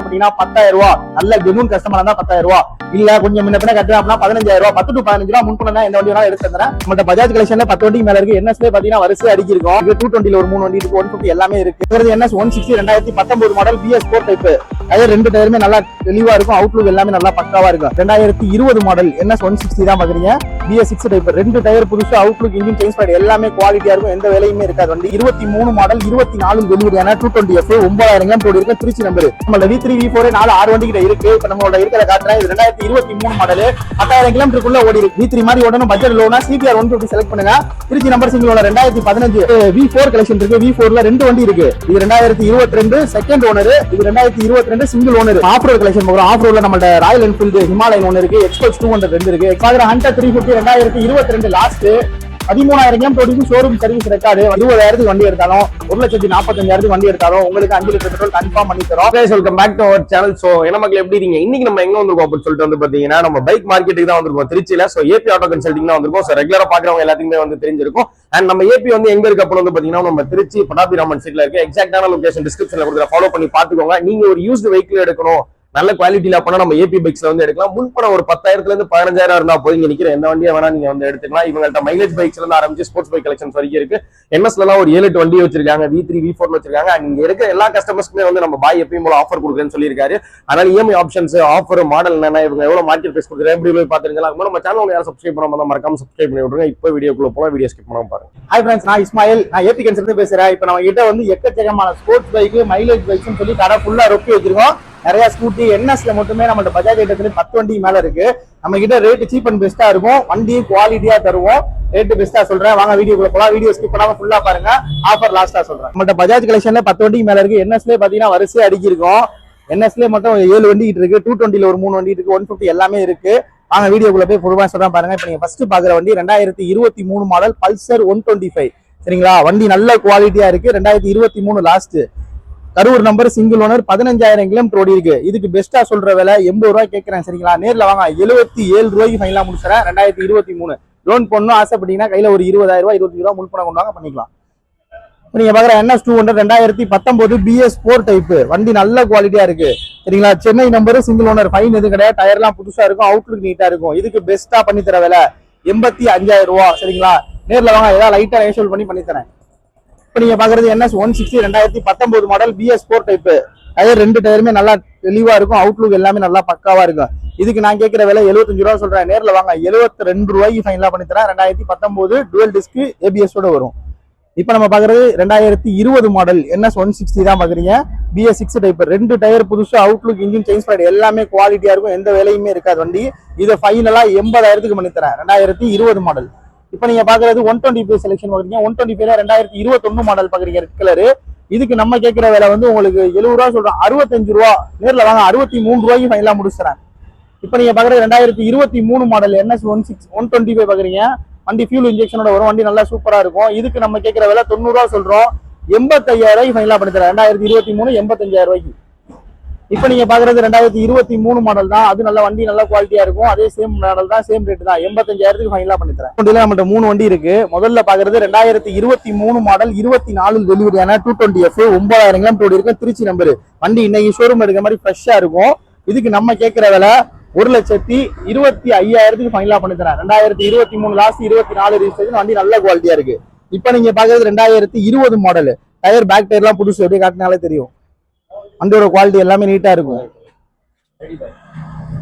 அப்படின்னா 10,000 ரூபாய். நல்ல ஜெனூன் கஸ்டமரா இருந்தா 10,000 ரூபாய். இல்ல கொஞ்சம் முன்ன பின்ன கட்டுறேன் அப்படின்னா 15,000 ரூபாய். 10 to 15 ரூபாய் முன் பண்ணா எந்த வண்டி வேணாலும் எடுத்து தரேன். நம்மகிட்ட பஜாஜ் கலெக்ஷன்ல 10 வண்டி மேல இருக்கு. என்எஸ்ல பாத்தீங்கன்னா வரிசை அடிக்கி இருக்கும். 220 ஒரு 3 வண்டி இருக்கு. 150 எல்லாமே இருக்கு. NS 160 2019 model BS4 type. அது ரெண்டு டயருமே நல்லா தெளிவா இருக்கும். அவுட்லுக் எல்லாமே நல்லா பக்காவா இருக்கும். 2020 மாடல் NS 160 தான் பாக்குறீங்க. BS6 type. ரெண்டு டயர் புதுசு. அவுட்லுக் இன்ஜின் சேஞ்ச் பண்ணி எல்லாமே குவாலிட்டியா இருக்கும். எந்த வேலையுமே இருக்காது. வண்டி 23 மாடல் 24 டெலிவரியான 220F 9,000 கிலோமீட்டர் ஓடி இருக்கு. திருச்சி நம்பர். நம்மளோட V3 V4 6 வண்டி கிட்ட இருக்கு. இப்ப நம்மளோட இருக்கிற காட்டுறேன். இது 2023 மாடல் 10,000 கிலோமீட்டருக்குள்ள ஓடி இருக்கு. V3 மாதிரி ஓடணும் பட்ஜெட் லோனா CBR 150 செலக்ட் பண்ணுங்க. திருச்சி நம்பர் சிங்கிளோட 2015 V4 கலெக்ஷன் இருக்கு. V4ல ரெண்டு வண்டி இருக்கு. இது 2022 செகண்ட் ஓனர். இது 2022 single owner. Off road collection போறோம். ஆஃப் ரோட்ல நம்மளோட ராயல் என்ஃபீல்டு ஹிமாலயன் ஒன்னு இருக்கு. எக்ஸ்பல்ஸ் 200 ரெண்டு இருக்கு. Hunter 350 2022 last 13,000 kilometre showroom service record. 20,000 வண்டி எடுத்தாலும் 1,45,000 வண்டி எடுத்தாலும் உங்களுக்கு 5 லிட்டர் பெட்ரோல் கன்ஃபார்ம் பண்ணி தரோம். Welcome back to our channel. So என்ன மக்கள் எப்படி இருக்கீங்க? இன்னைக்கு நம்ம எங்க வந்திருக்கோம் அப்படின்னு சொல்லிட்டு வந்து பாத்தீங்கன்னா நம்ம பைக் மார்க்கெட்டுக்கு தான் வந்திருக்கோம் திருச்சியில. சோ ஏபி ஆட்டோ கன்சல்டிங் தான் வந்திருக்கோம். சோ ரெகுலரா பாக்குறவங்க எல்லாத்துக்குமே வந்து தெரிஞ்சிருக்கும். அண்ட் நம்ம ஏபி வந்து எங்க இருக்கு அப்படின்னு வந்து பாத்தீங்கன்னா நம்ம திருச்சி பட்டாபிராமன் சைட்ல இருக்கு. எக்ஸாக்டான லொகேஷன் டிஸ்கிரிப்ஷன்ல கொடுக்குற ஃபாலோ பண்ணி பாத்துக்கோங்க. நீங்க ஒரு யூஸ்டு வெஹிக்கிள் எடுக்கணும் நல்ல குவாலிட்டியில பண்ணா நம்ம ஏபி பைக்ஸ்ல வந்து எடுக்கலாம். முன்பணம் ஒரு 10,000 இருந்து 15,000 இருந்தா போய் இங்க நிக்கிற எந்த வண்டியா வேணா நீங்க வந்து எடுத்துக்கலாம். இவங்கள்ட்ட மைலேஜ் பைக்ஸ்ல இருந்து ஆரம்பிச்சு ஸ்போர்ட்ஸ் பைக் கலெக்ஷன்ஸ் வரைக்கும் இருக்கு. என்எஸ்ல எல்லாம் ஒரு 7-8 வண்டி வச்சிருக்காங்க. V3 V4 வச்சிருக்காங்க. அண்ட் இங்க இருக்க எல்லா கஸ்டமர்ஸ்க்குமே வந்து நம்ம பாய் எப்பயும் போல ஆஃபர் கொடுக்குறேன்னு சொல்லியிருக்காரு. அதனால EMI ஆப்ஷன்ஸ் ஆஃபர் மாடல் என்னன்னா இவங்க எவ்வளவு மார்க்கெட் பிரைஸ் கொடுக்குறேன் எப்படி போய் பாத்துருக்கலாம். நம்ம சேனல் யாரும் சப்ஸ்கிரைப் பண்ணாம மறக்காம சப்ஸ்கிரைப் பண்ணி விட்டுருங்க. இப்போ வீடியோக்குள்ள போலாம். வீடியோ ஸ்கிப் பண்ணாம பாருங்க. ஹாய் ஃப்ரெண்ட்ஸ், நான் இஸ்மாயில். நான் ஏபி கன்சல்ட் பேசுறேன். இப்போ நம்ம கிட்ட வந்து எக்கச்சக்கமான ஸ்போர்ட்ஸ் பைக் மைலேஜ் பைக்ஸ் சொல்லி கடை ஃபுல்லா ரொப்பி வச்சிருக்கோம். நிறைய ஸ்கூட்டி என்எஸ்ல மட்டுமே நம்மள்ட்ட பஜாஜ் ஐட்டத்துல 10 வண்டி மேல இருக்கு. நம்ம கிட்ட ரேட் சீப் அண்ட் பெஸ்டா இருக்கும். வண்டியும் குவாலிட்டியா தருவோம். ரேட் பெஸ்டா சொல்றேன். வாங்க வீடியோக்குள்ள போலாம். வீடியோ ஸ்கிப் பண்ணாம ஃபுல்லா பாருங்க. ஆஃபர் லாஸ்டா சொல்றேன். நம்மள்ட்ட பஜாஜ் கலெக்ஷன்ல 10 வண்டி மேல இருக்கு. என்எஸ்ல பாத்தீங்கன்னா வரிசை அடிக்கி இருக்கும். என்எஸ்ல மட்டும் 7 வண்டி இருக்கு. 220 ஒரு 3 வண்டி இருக்கு. 150 எல்லாமே இருக்கு. வாங்க வீடியோக்குள்ள போய் ஃபுல்லா சொல்றேன் பாருங்க. இப்ப நீங்க ஃபர்ஸ்ட் பாக்குற வண்டி 2023 மாடல் பல்சர் 125. சரிங்களா? வண்டி நல்ல குவாலிட்டியா இருக்கு. 2023 last Karur number single owner 15,000 kilometre ஓடி இருக்கு. இதுக்கு பெஸ்டா சொல்ற விலை 80 ரூபாய் கேட்கறேன். சரிங்களா? நேர்ல வாங்க 77 ரூபாய்க்கு ஃபைனலா முடிச்சுறேன். 2023 லோன் பண்ணணும் ஆசைப்பட்டீங்கன்னா கையில ஒரு 20,000 ரூபாய் 25 ரூபாய் முன் பணம் கொண்டாங்க பண்ணிக்கலாம். நீங்க பாக்குற NS 200 2019 BS4 டைப் வண்டி நல்ல குவாலிட்டியா இருக்கு. சரிங்களா? Chennai number single owner fine எதுவும் கிடையாது. டயர் எல்லாம் புதுசா இருக்கும். அவுட்லுக் நீட்டா இருக்கும். இதுக்கு பெஸ்டா பண்ணி தர விலை 85,000 ரூபாய். சரிங்களா? நேர்ல வாங்க ஏதாவது லைட்டா ரேஷியல் பண்ணி தரேன். இப்ப நீங்க பாக்குறது NS 160 2019 model BS4 type. Tyre ரெண்டு டயருமே நல்லா தெளிவா இருக்கும். அவுட்லுக் எல்லாமே நல்லா பக்காவா இருக்கும். இதுக்கு நான் கேட்கிற விலை 75 ரூபா சொல்றேன். நேர்ல வாங்க 72 ரூபாய்க்கு ஃபைனலா பண்ணி தரேன். 2019 டுவல் டிஸ்க் ABS ஓட வரும். இப்ப நம்ம பாக்குறது 2020 மாடல் NS 160 தான் பாக்குறீங்க. BS6 type. ரெண்டு டயர் புதுசு. அவுட்லுக் இன்ஜின் சேஞ்ச் பண்ணி எல்லாமே குவாலிட்டியா இருக்கும். எந்த வேலையுமே இருக்காது. வண்டி இதை ஃபைனலா 80,000க்கு பண்ணி தரேன். 2020 மாடல். இப்ப நீங்க பாக்குறது 125 செலக்ஷன் பாக்குறீங்க. 125ல 2021 மாடல் பாக்குறீங்க. Red colour. இதுக்கு நம்ம கேட்கிற விலை வந்து உங்களுக்கு 70 ரூபா சொல்றோம். 65 ரூபா. நேர்ல வாங்க 63 ரூபாய்க்கு ஃபைனலா முடிச்சுறேன். இப்ப நீங்க பாக்குறது 2023 மாடல் NS 125 பாக்குறீங்க. வண்டி ஃபியூல் இன்ஜெக்ஷனோட வரும். வண்டி நல்லா சூப்பரா இருக்கும். இதுக்கு நம்ம கேட்கிற விலை 90 ரூபா சொல்றோம். 85,000 ரூபாய்க்கு ஃபைனலா பண்ணி தரேன். 2023 85,000 ரூபாய்க்கு. இப்ப நீங்க பாக்குறது 2023 மாடல் தான். அது நல்ல வண்டி நல்ல குவாலிட்டியா இருக்கும். அதே சேம் மாடல் தான். சேம் ரேட் தான். 85,000க்கு ஃபைனலா பண்ணி தரேன். வண்டியில நம்மகிட்ட 3 வண்டி இருக்கு. முதல்ல பாக்குறது 2023 மாடல் 24 டெலிவரியான 220F 9,000 கிலோமீட்டர் ஓடி இருக்கு. திருச்சி நம்பர். வண்டி இன்னைக்கு ஷோரூம் எடுக்கிற மாதிரி ஃப்ரெஷ்ஷா இருக்கும். இதுக்கு நம்ம கேட்கிற விலை 1,25,000க்கு ஃபைனலா பண்ணி தரேன். 2023 லாஸ்ட் 24 ரிஜிஸ்ட்ரேஷன். வண்டி நல்ல குவாலிட்டியா இருக்கு. இப்ப நீங்க பாக்குறது 2020 மாடல். டயர் பேக் டயர் எல்லாம் புதுசு. எப்படி காட்டினாலே தெரியும். வண்டியோட குவாலிட்டி எல்லாமே நீட்டா இருக்கும்.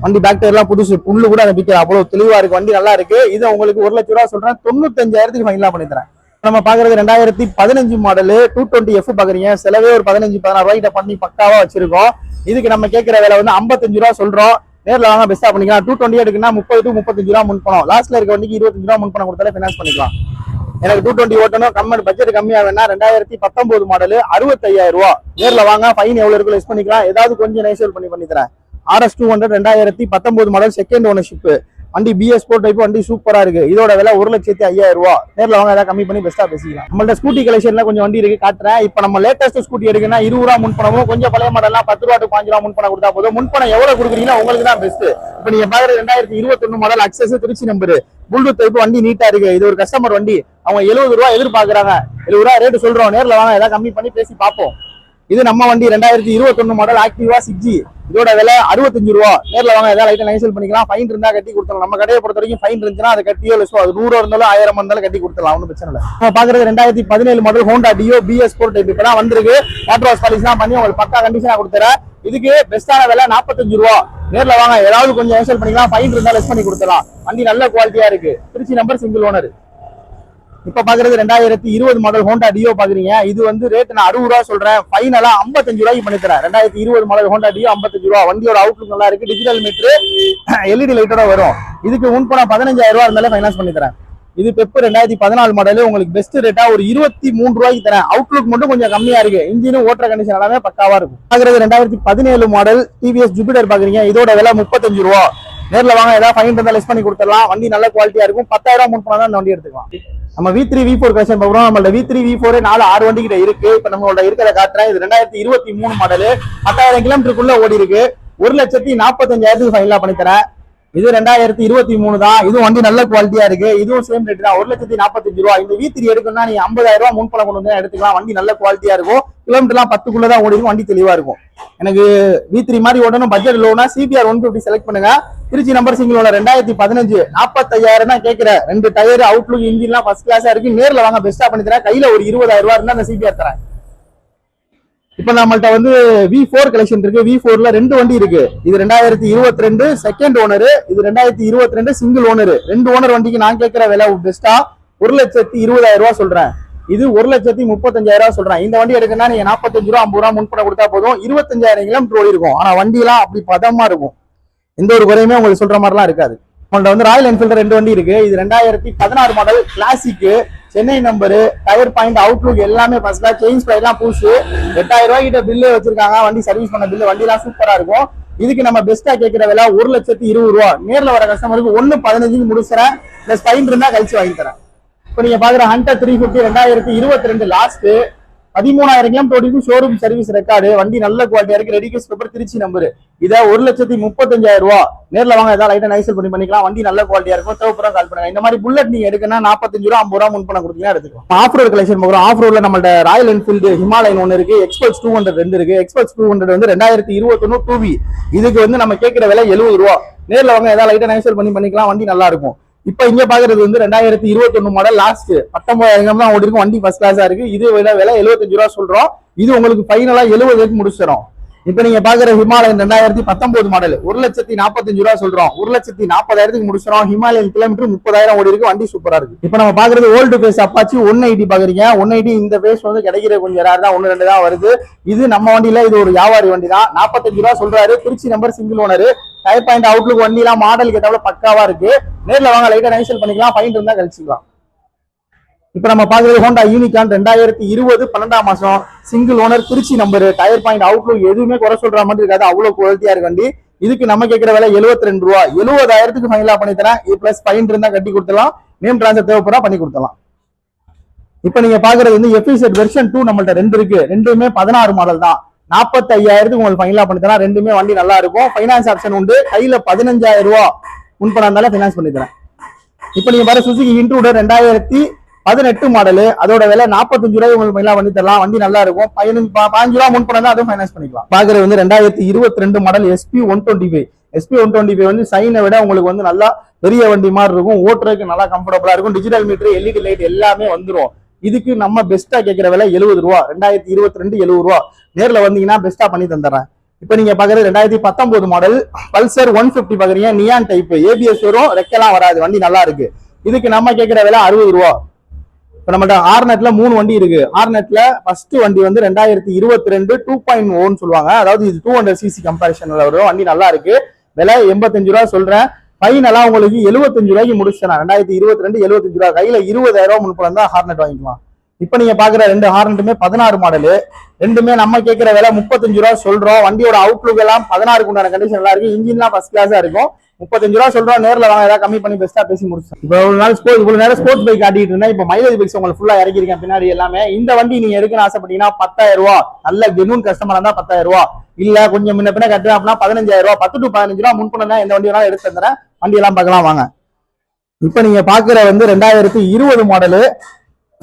வண்டி பேக் டயர் எல்லாம் புதுசு. புல்லு கூட பிடிக்கிற அவ்வளவு தெளிவா இருக்கு. வண்டி நல்லா இருக்கு. இதை உங்களுக்கு 1 லட்சம் ரூபாய் சொல்றேன். 95,000க்கு ஃபைனலா பண்ணி தரேன். நம்ம பாக்குறது 2015 மாடல் 220F பாக்குறீங்க. செலவே ஒரு 15-16 ரூபாய்கிட்ட பண்ணி பக்காவா வச்சிருக்கோம். இதுக்கு நம்ம கேட்கிற விலை வந்து 55 ரூபா சொல்றோம். நேர்ல வாங்க பெஸ்டா பண்ணிக்கலாம். 220 எடுக்குன்னா 30 to 35 ரூபா முன் பணம். லாஸ்ட்ல இருக்க வண்டிக்கு 25 ரூபா முன் பணம் கொடுத்தாலே ஃபைனான்ஸ் பண்ணிக்கலாம். எனக்கு 220 ஓட்டணும். கம்மி பட்ஜெட் கம்மியா வேணா 2019 மாடல் 65,000 ரூபா. நேர்ல வாங்க ஃபைன் எவ்வளவு இருக்கு லெஸ் பண்ணிக்கலாம். ஏதாவது கொஞ்சம் நைசல் பண்ணி தரேன். RS 200 2019 model second ownership. வண்டி BS4 டைப். வண்டி சூப்பரா இருக்கு. இதோட விலை 1,05,000 ரூபா. நேர்ல வாங்க ஏதாவது கம்மி பண்ணி பெஸ்டா பேசிக்கலாம். நம்மள்ட்ட ஸ்கூட்டி கலெக்ஷன்ல கொஞ்சம் வண்டி இருக்கு காட்டுறேன். இப்ப நம்ம லேட்டஸ்ட் ஸ்கூட்டி எடுக்குன்னா 20 ரூபா முன் பணமும், கொஞ்சம் பழைய மாடல்லாம் 10 ரூபா to 5 ரூபா முன் பணம் கொடுத்தா போதும். முன் பணம் எவ்வளவு கொடுக்குறீங்கன்னா உங்களுக்கு தான் பெஸ்ட். இப்ப நீங்க பாக்குறது 2021 model Access Trichy number bluetooth type. வண்டி நீட்டா இருக்கு. இது ஒரு கஸ்டமர் வண்டி. அவங்க 70 ரூபா எதிர்பார்க்கறாங்க. 70 ரூபா ரேட் சொல்றோம். நேர்ல வாங்க ஏதாவது கம்மி பண்ணி பேசி பார்ப்போம். இது நம்ம வண்டி 2021 மாடல் ஆக்டிவா 6G. இதோட விலை 65 ரூபா. நேரில் வாங்க, ஏதாவது லைட்டை நைசல் பண்ணிக்கலாம். ஃபைன் இருந்தா கட்டி கொடுத்துடலாம். நம்ம கடையை பொறுத்த வரைக்கும் ஃபைன் இருந்துச்சுன்னா அதை கட்டியோ இல்லை அது 100 இருந்தாலும் 1000 இருந்தாலும் கட்டி கொடுத்துடலாம், ஒன்றும் பிரச்சனை இல்லை. நம்ம பாக்குறது 2017 model Honda deo BS 4 type. இப்போ தான் வந்திருக்கு. வாட்டர் வாஷ் பாலிஷ்லாம் பண்ணி உங்களுக்கு பக்கா கண்டிஷனா கொடுத்துறேன். இதுக்கு பெஸ்டான விலை 45 ரூபா. நேரில் வாங்க, ஏதாவது கொஞ்சம் நைசல் பண்ணிக்கலாம். ஃபைன் இருந்தா லெஸ் பண்ணி கொடுத்துடலாம். வண்டி நல்ல குவாலிட்டியா இருக்கு. Trichy number, single owner. இப்ப பாக்குறது 2020 மாடல் ஹோண்டா டியோ பாக்குறீங்க. இது வந்து ரேட் நான் 60 ரூபா சொல்றேன். ஃபைனலா 55 ரூபாய்க்கு பண்ணி தரேன். 2020 மாடல் ஹோண்டா டியோ 55 ரூபா. வண்டியோட அவுட்லுக் நல்லா இருக்கு. டிஜிட்டல் மீட்டர், LED லைட்டோட வரும். இதுக்கு முன்பணம் 15,000 ரூபா இருந்தாலும் ஃபைனான்ஸ் பண்ணி தரேன். இது பெப் 2014 மாடல். உங்களுக்கு பெஸ்ட் ரேட்டா ஒரு 23 ரூபாய்க்கு தரேன். அவுட்லுக் மட்டும் கொஞ்சம் கம்மியா இருக்கு. இன்ஜினும் ஓட்டுற கண்டிஷன் எல்லாமே பக்காவா இருக்கும். பாக்குறது 2017 மாடல் TVS ஜூபிட்டர் பாக்குறீங்க. இதோட விலை 35 ரூபா. நேர்ல வாங்க, ஏதாவது ஃபைன் இருந்தா லெஸ் பண்ணி கொடுத்துடலாம். வண்டி நல்ல குவாலிட்டியா இருக்கும். 10,000 முன்பணம் தான் இந்த வண்டி எடுத்துக்கலாம். நம்ம V3 V4 கலெக்ஷன் பார்க்குறோம். நம்மளோட V3 V4 4-6 வண்டி கிட்ட இருக்கு. இப்ப நம்மளோட இருக்கிறத காட்டுறேன். இது 2023 மாடல். 10,000 கிலோமீட்டருக்குள்ள ஓடி இருக்கு. 1,45,000 ஃபைனலா பண்ணி தரேன். இது 2023 தான். இதுவும் வண்டி நல்ல குவாலிட்டியா இருக்கு. இதுவும் சேம் ரேட் தான், 1,45,000 ரூபா. இந்த V3 எடுக்கணும்னா நீ 50,000 ரூபா முன்பணம் கொண்டு வந்து எடுத்துக்கலாம். வண்டி நல்ல குவாலிட்டியா இருக்கும். கிலோமீட்டர்லாம் 10க்குள்ளதான் ஓடி இருக்கும். வண்டி தெளிவா இருக்கும். எனக்கு V3 மாதிரி ஓடணும், பட்ஜெட் லோனா CBR 150 செலக்ட் பண்ணுங்க. Trichy number, single owner. 2015 45,000 தான் கேட்கிறேன். 2 டயர், அவுட்லுக், இன்ஜின்லாம் ஃபர்ஸ்ட் கிளாஸா இருக்கு. நேர்ல வாங்க, பெஸ்டா பண்ணி தரேன். கையில ஒரு 20,000 ரூபா இருந்தா அந்த CBR தரேன். இப்ப நம்மள்ட்ட வந்து V4 கலெக்ஷன் இருக்கு. V4ல 2 வண்டி இருக்கு. இது 2022 செகண்ட் ஓனர். இது 2022 சிங்கிள் ஓனர். 2 ஓனர் வண்டிக்கு நான் கேட்கிற விலை பெஸ்டா 1,20,000 ரூபா சொல்றேன். இது 1,35,000 ரூபா சொல்றேன். இந்த வண்டி எடுக்கணும்னா நீங்க 45 ரூபா 50 ரூபா முன்பணம் கொடுத்தா போதும். 25,000 கிலோமீட்டர் ஓடி இருக்கும். ஆனா வண்டி எல்லாம் அப்படி பதமா இருக்கும். எந்த ஒரு குறையுமே உங்களுக்கு சொல்ற மாதிரிலாம் இருக்காது. உங்கள்ட்ட வந்து ராயல் என்ஃபீல்டு 2 வண்டி இருக்கு. இது 2016 model classic, Chennai number, tyre point, outlook எல்லாமே ஃபர்ஸ்ட் கிளாஸ். செயின் ஸ்ப்ரே எல்லாம் பூசு. 8,000 ரூபாய் கிட்ட பில்லு வச்சிருக்காங்க. வண்டி சர்வீஸ் பண்ண பில்லு. வண்டி எல்லாம் சூப்பரா இருக்கும். இதுக்கு நம்ம பெஸ்டா கேட்கிற விலை 1,20,000 ரூபா. நேர்ல வர கஸ்டமருக்கு 1,15 முடிச்சுறேன். பிளஸ் ஃபைன் இருந்தா கழிச்சு வாங்கி தரேன். இப்ப நீங்க பாக்குற hunter 350 2022 last 13,000 kilometre showroom service record. வண்டி நல்ல குவாலிட்டியா இருக்கு. ரெடிகேஸ் பேப்பர், திருச்சி நம்பர். இதை 1,35,000 ரூபா. நேர்ல வாங்க, ஏதாவது லைட்டா நைசல் பண்ணிக்கலாம். வண்டி நல்ல குவாலிட்டியா இருக்கும். தேவைப்படும் கால் பண்ணுங்க. இந்த மாதிரி புல்லட் நீங்க எடுக்கணும் 45 ரூபா 50 ரூபா முன்பணம் கொடுத்தீங்கன்னா எடுத்துக்கலாம். ஆஃப் ரோட் கலெக்ஷன் பார்க்குறோம். ஆஃப் ரோட்ல நம்மள்ட்ட ராயல் என்ஃபீல்டு ஹிமாலயன் 1 இருக்கு. எக்ஸ்பல்ஸ் 200 2 இருக்கு. எக்ஸ்பல்ஸ் 200 வந்து 2021 2V. இதுக்கு வந்து நம்ம கேட்கிற விலை 70 ரூபா. நேர்ல வாங்க, ஏதாவது லைட்டா நைசல் பண்ணிக்கலாம். வண்டி நல்லா இருக்கும். இப்ப இங்க பாக்குறது வந்து 2021 மாடல் லாஸ்ட் 19,000 தான் ஓடி இருக்கும். வண்டி ஃபர்ஸ்ட் கிளாஸா இருக்கு. இது விலை 75 ரூபா சொல்றோம். இது உங்களுக்கு ஃபைனலா 70 முடிச்சிடும். இப்ப நீங்க பாக்குற ஹிமாலயன் 2019 மாடல் 1,45,000 ரூபா சொல்றோம். 1,40,000 முடிச்சிடும். ஹிமாலயன் கிலோமீட்டர் 30,000 ஓடி இருக்கு. வண்டி சூப்பரா இருக்கு. இப்ப நம்ம பாக்குறது ஓல்டு ஃபேஸ் அப்பாச்சி 180 பாக்குறீங்க. 180 இந்த ஃபேஸ் வந்து கிடைக்கிற கொஞ்சம் ரேர் தான், 1-2 தான் வருது. இது நம்ம வண்டியில இது ஒரு வியாபாரி வண்டி தான். 45 ரூபா சொல்றாரு. Trichy number, single owner. Tyre point, outlook, வண்டி எல்லாம் மாடல் கேட்டால பக்காவா இருக்கு. நேர்ல வாங்க, லைட்டா நைசல் பண்ணிக்கலாம். ஃபைன் இருந்தா கழிச்சுக்கலாம். இப்ப நம்ம பாக்குறது ஹோண்டா யூனிகான் 2020 12ஆம் மாசம் single owner, Trichy number. Tyre point, outlook எதுவுமே குறை சொல்ற மாதிரி இருக்காது. அவ்வளவு குவாலிட்டியா இருக்கு வண்டி. இதுக்கு நம்ம கேட்கிற விலை 72 ரூபா. 70,000 ஃபைனலா பண்ணி தரேன். பிளஸ் ஃபைன் இருந்தா கட்டி கொடுத்துலாம். நேம் டிரான்ஸ்ஃபர் தேவைப்படா பண்ணி கொடுத்துலாம். இப்ப நீங்க பாக்குறது வந்து FZ வெர்ஷன் 2 நம்மள்ட்ட 2 இருக்கு. ரெண்டுமே 16 மாடல் தான். 45,000 உங்களுக்கு ஃபைனலா பண்ணி தரேன். ரெண்டுமே வண்டி நல்லா இருக்கும். ஃபைனான்ஸ் ஆப்ஷன் உண்டு. கையில 15,000 ரூபா முன்பணம் இருந்தாலும் ஃபைனான்ஸ் பண்ணி தரேன். இப்ப நீங்க பாரு சுசுகி இன்ட்ரூடர் 2018 மாடல். அதோட விலை 45 ரூபாய் உங்களுக்கு ஃபைனலா பண்ணி தரலாம். வண்டி நல்லா இருக்கும். 15 ரூபா முன்பணம் தான், அதுவும் ஃபைனான்ஸ் பண்ணிக்கலாம். பாக்குறது வந்து 2022 மாடல் SP 125. SP 125 வந்து சைனை விட உங்களுக்கு வந்து நல்லா பெரிய வண்டி மாதிரி இருக்கும். ஓட்டுறதுக்கு நல்லா கம்ஃபர்டபுளா இருக்கும். டிஜிட்டல் மீட்டர், LED லைட் எல்லாமே வந்துடும். இதுக்கு நம்ம பெஸ்டா கேட்கிற விலை 70 ரூபா. 2022 70 ரூபா. நேர்ல வந்தீங்கன்னா பெஸ்டா பண்ணி தந்துடுறேன். இப்ப நீங்க பாக்குறது 2019 மாடல் பல்சர் 150 பாக்குறீங்க. நியான் டைப், ABS வரும், ரெக்கெல்லாம் வராது. வண்டி நல்லா இருக்கு. இதுக்கு நம்ம கேட்கிற விலை 60 ரூபா. இப்ப நம்மகிட்ட ஆர்நெட்ல 3 வண்டி இருக்கு. ஆர்நெட்ல ஃபர்ஸ்ட் வண்டி வந்து 2022 2.0 சொல்லுவாங்க. அதாவது இது 200cc கம்பேரிஷன்ல வரும். வண்டி நல்லா இருக்கு. விலை 85 ரூபா சொல்றேன். ஃபைனலா உங்களுக்கு 75 ரூபாய்க்கு முடிச்சேன். 2022 75 ரூபா. கையில 20,000 ரூபாய் முன்பணம் தான் ஹார்னெட் வாங்கிக்கலாம். இப்ப நீங்க பாக்குற 2 ஹார்னெட்டுமே 16 மாடலு. ரெண்டுமே நம்ம கேட்கிற விலை 35 ரூபா சொல்றோம். வண்டியோட அவுட்லுக் எல்லாம் 16க்கு உண்டான கண்டிஷன் நல்லா இருக்கு. இன்ஜின்லாம் ஃபர்ஸ்ட் கிளாஸா இருக்கும். 35 ரூபா சொல்றோம். நேர்ல வாங்க, ஏதாவது கம்மி பண்ணி பெஸ்டா பேசி முடிச்சோம். இப்போ இவ்வளவு நேரம் ஸ்போர்ட்ஸ் பைக் காட்டிட்டு இருந்தேன். இப்ப மைலேஜ் பைக்ஸ் உங்களுக்கு ஃபுல்லா இறக்கிருக்கேன் பின்னாடி எல்லாமே. இந்த வண்டி நீங்க எடுக்கணும்னு ஆசைப்பட்டீங்கன்னா 10,000 ரூபா. நல்ல ஜெனூன் கஸ்டமரா இருந்தா 10,000 ரூபா. இல்ல கொஞ்சம் முன்ன பின்ன கட்டுறேன் அப்படின்னா 15,000 ரூபா. 10 to 15 ரூபா முன்பணம் தான். எந்த வண்டி வேணாலும் எடுத்து தந்துறேன். வண்டி எல்லாம் பார்க்கலாம் வாங்க. இப்ப நீங்க பாக்குற வந்து 2020 model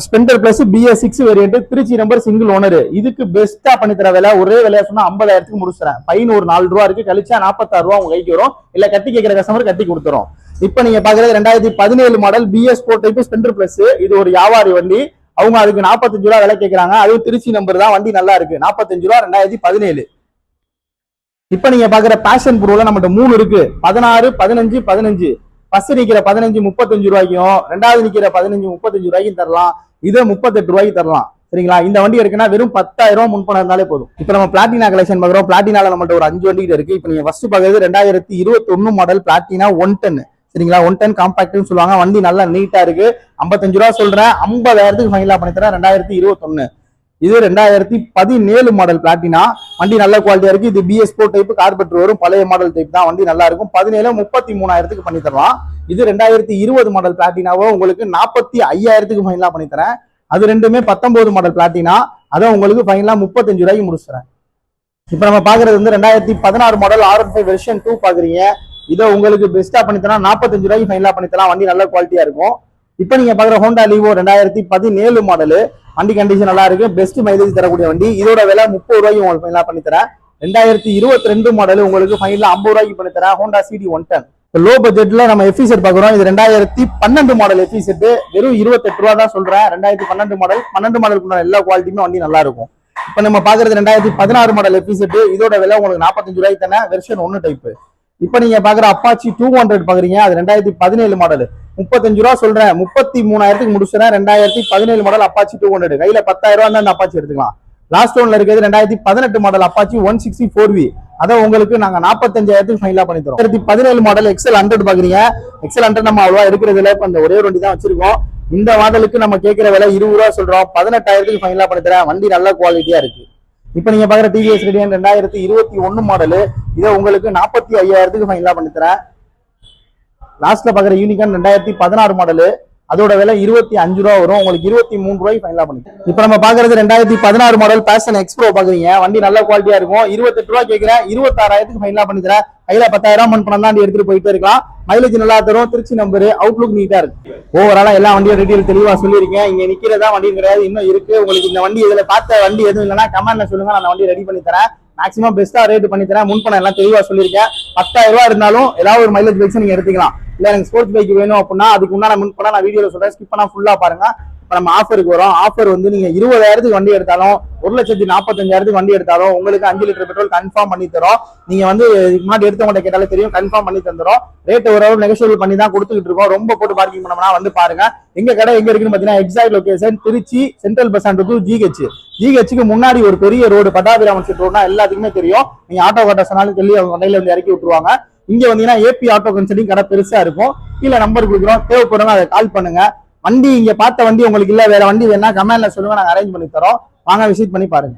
Splendor plus BS6 variant Trichy number single owner. இதுக்கு பெஸ்டா பண்ணி தர விலை ஒரே விலையா சொன்னா 50,000க்கு முடிச்சுறேன். ஃபைன் ஒரு 4 ரூபா இருக்கு, கழிச்சா 46 ரூபா உங்க கைக்கு வரும். இல்ல கட்டி கேட்கிற கஸ்டமர் கட்டி கொடுத்துரும். இப்ப நீங்க பாக்குறது 2017 model BS4 type Splendor plus. இது ஒரு வியாபாரி வண்டி. அவங்க அதுக்கு 45 ரூபா விலை கேட்கறாங்க. அதுவும் திருச்சி நம்பர் தான், வண்டி நல்லா இருக்கு. 45 ரூபா 2017. இப்ப நீங்க பாக்குற பேஷன் ப்ரோல நம்மகிட்ட 3 இருக்கு. 16, 15, 15. ஃபர்ஸ்ட் நிக்கிற 15 35 ரூபாய்க்கும், ரெண்டாவது நிக்கிற 15 35 ரூபாய்க்கும் தரலாம். இதை 38 ரூபாய்க்கு தரலாம். சரிங்களா? இந்த வண்டி இருக்குன்னா வெறும் 10,000 ரூபாய் முன்பணம் இருந்தாலே போதும். இப்ப நம்ம பிளாட்டினா கலெக்ஷன் பாக்குறோம். பிளாட்டினால நம்மகிட்ட ஒரு 5 வண்டி இருக்கு. இப்ப நீங்க ஃபர்ஸ்ட் பாக்குறது 2021 மாடல் பிளாட்டினா 110. சரிங்களா? 110 காம்பாக்ட்னு சொல்லுவாங்க. வண்டி நல்லா நீட்டா இருக்கு. 55 ரூபா சொல்றேன், 50,000க்கு ஃபைனலா பண்ணி தரேன். 2021. இது 2017 மாடல் பிளாட்டினா. வண்டி நல்ல குவாலிட்டியா இருக்கு. இது BS4 டைப் கார்பெட் வரும். பழைய மாடல் டைப் தான். வண்டி நல்லா இருக்கும். 17 33,000க்கு பண்ணி தரலாம். இது 2020 மாடல் பிளாட்டினாவோ உங்களுக்கு 45,000க்கு ஃபைனலா பண்ணி தரேன். அது ரெண்டுமே 19 மாடல் பிளாட்டினா. அதை உங்களுக்கு ஃபைனலா 35 ரூபாய்க்கு முடிச்சுறேன். இப்ப நம்ம பாக்குறது வந்து 2016 மாடல் R15 வெர்ஷன் 2 பாக்குறீங்க. இதை உங்களுக்கு பெஸ்டா பண்ணி தரலாம். 45 ரூபாய்க்கு ஃபைனலா பண்ணி தரலாம். வண்டி நல்ல குவாலிட்டியா இருக்கும். இப்ப நீங்க பாக்குற ஹோண்டா லீவோ 2017 மாடல். வண்டி கண்டிஷன் நல்லா இருக்கு. பெஸ்ட் மைலேஜ் தரக்கூடிய வண்டி. இதோட விலை 30 ரூபாய்க்கு உங்களுக்கு ஃபைனலா பண்ணி தரேன். 2022 மாடல் உங்களுக்கு ஃபைனலா 50 ரூபாய்க்கு பண்ணி தரேன். Honda CD 110. லோ பட்ஜெட்ல நம்ம FE பாக்குறோம். இது 2012 மாடல் FE வெறும் 28 ரூபா தான் சொல்றேன். 2012 மாடல். 12 மாடலுக்கு எல்லா குவாலிட்டியுமே வண்டி நல்லா இருக்கும். இப்ப நம்ம பாக்குறது 2016 மாடல் FE. இதோட விலை உங்களுக்கு 45 ரூபாய்க்கு தானே, வெர்ஷன் 1 டைப். இப்ப நீங்க பாக்குற அப்பாச்சி 200 பாக்குறீங்க. அது 2017 மாடல். 35 ரூபா சொல்றேன், 33,000க்கு முடிச்சுறேன். 2017 மாடல் அப்பாச்சி 200. கையில 10,000 ரூபா அந்த அப்பாச்சி எடுத்துக்கலாம். லாஸ்ட் ஒன்ல இருக்கிறது 2018 மாடல் அப்பாச்சி 164V. அதை உங்களுக்கு நாங்க 45,000க்கு ஃபைனலா பண்ணி தரோம். 2017 மாடல் XL 100 பாக்குறீங்க. XL 100 நம்ம அவ்வளவா எடுக்கிறது இல்லை. இப்ப அந்த ஒரே வண்டி தான் வச்சிருக்கோம். இந்த மாடலுக்கு நம்ம கேட்கிற விலை 20 ரூபா சொல்றோம். 18,000க்கு ஃபைனலா பண்ணி தரேன். வண்டி நல்ல குவாலிட்டியா இருக்கு. இப்ப நீங்க பாக்குற TVS Radiant 2021 மாடல். இதை உங்களுக்கு 45,000க்கு ஃபைனலா பண்ணி தரேன். லாஸ்ட்ல பாக்குற யூனிகான் 2016 மாடல். அதோட விலை 25 ரூபா வரும். உங்களுக்கு 23 ரூபாய்க்கு ஃபைனலா பண்ணி. இப்ப நம்ம பாக்குறது 2016 மாடல் பேஷன் எக்ஸ்ப்ரோ பாக்குறீங்க. வண்டி நல்ல குவாலிட்டியா இருக்கும். 28 ரூபா கேட்கிறேன். 26,000க்கு ஃபைனலா பண்ணி தரேன். கையில 10,000 மண் பணம் தான் எடுத்துட்டு போயிட்டே இருக்கலாம். மைலேஜ் நல்லா தரும். திருச்சி நம்பர். அவுட்லுக் நீட்டா இருக்கு. ஓவராலா எல்லா வண்டியும் டீடைல் தெளிவா சொல்லியிருக்கேன். இங்க நிக்கிறதா வண்டி கிடையாது, இன்னும் இருக்கு. உங்களுக்கு இந்த வண்டி இதுல பார்த்த வண்டி எதுவும் இல்லைன்னா கமெண்ட்ல சொல்லுங்க, நான் வண்டி ரெடி பண்ணி தரேன். மேக்ஸிமம் பெஸ்டா ரேட் பண்ணி தரேன். முன்பணம் எல்லாம் தெளிவா சொல்லியிருக்கேன். 10,000 ரூபாய் இருந்தாலும் ஏதாவது ஒரு மைலேஜ் பைக்ஸ் நீங்க எடுத்துக்கலாம். இல்ல எனக்கு ஸ்போர்ட்ஸ் பைக் வேணும் அப்படின்னா அதுக்கு முன்னாடி முன்பணம் நான் வீடியோல சொல்றேன். ஸ்கிப் பண்ணா ஃபுல்லா பாருங்க. இப்ப நம்ம ஆஃபருக்கு வரோம். ஆஃபர் வந்து நீங்க 20,000க்கு வண்டி எடுத்தாலும், 1,45,000க்கு வண்டி எடுத்தாலும் உங்களுக்கு 5 லிட்டர் பெட்ரோல் கன்ஃபார்ம் பண்ணி தரோம். நீங்க வந்து முன்னாடி எடுத்தவங்க கேட்டாலே தெரியும், கன்ஃபார்ம் பண்ணி தந்துரும். ரேட் ஓரளவு நெகோஷியபிள் பண்ணி தான் கொடுத்துட்டு இருக்கோம். ரொம்ப போட்டு பார்க்கிங் பண்ணோம்னா வந்து பாருங்க. எங்க கடை எங்க இருக்குன்னு பாத்தீங்கன்னா exact location Trichy central bus stand to GH முன்னாடி ஒரு பெரிய ரோடு பட்டாபிராமன் ஸ்ட்ரீட் ரோடுனா எல்லாத்துக்குமே தெரியும். நீங்க ஆட்டோ காட்ட சொன்னாலும் சொல்லி அவங்க கடையில வந்து இறக்கி விட்டுருவாங்க. இங்க வந்தீங்கன்னா AP ஆட்டோ கன்சல்டிங் கடை பெருசா இருக்கும். கீழே நம்பர் கொடுக்குறோம், தேவைப்படுறவங்க அதை கால் பண்ணுங்க. வண்டி இங்க பார்த்த வண்டி உங்களுக்கு இல்ல வேற வண்டி வேணா கமெண்ட்ல சொல்லுங்க, நாங்க அரேஞ்ச் பண்ணி தரோம். வாங்க விசிட் பண்ணி பாருங்க.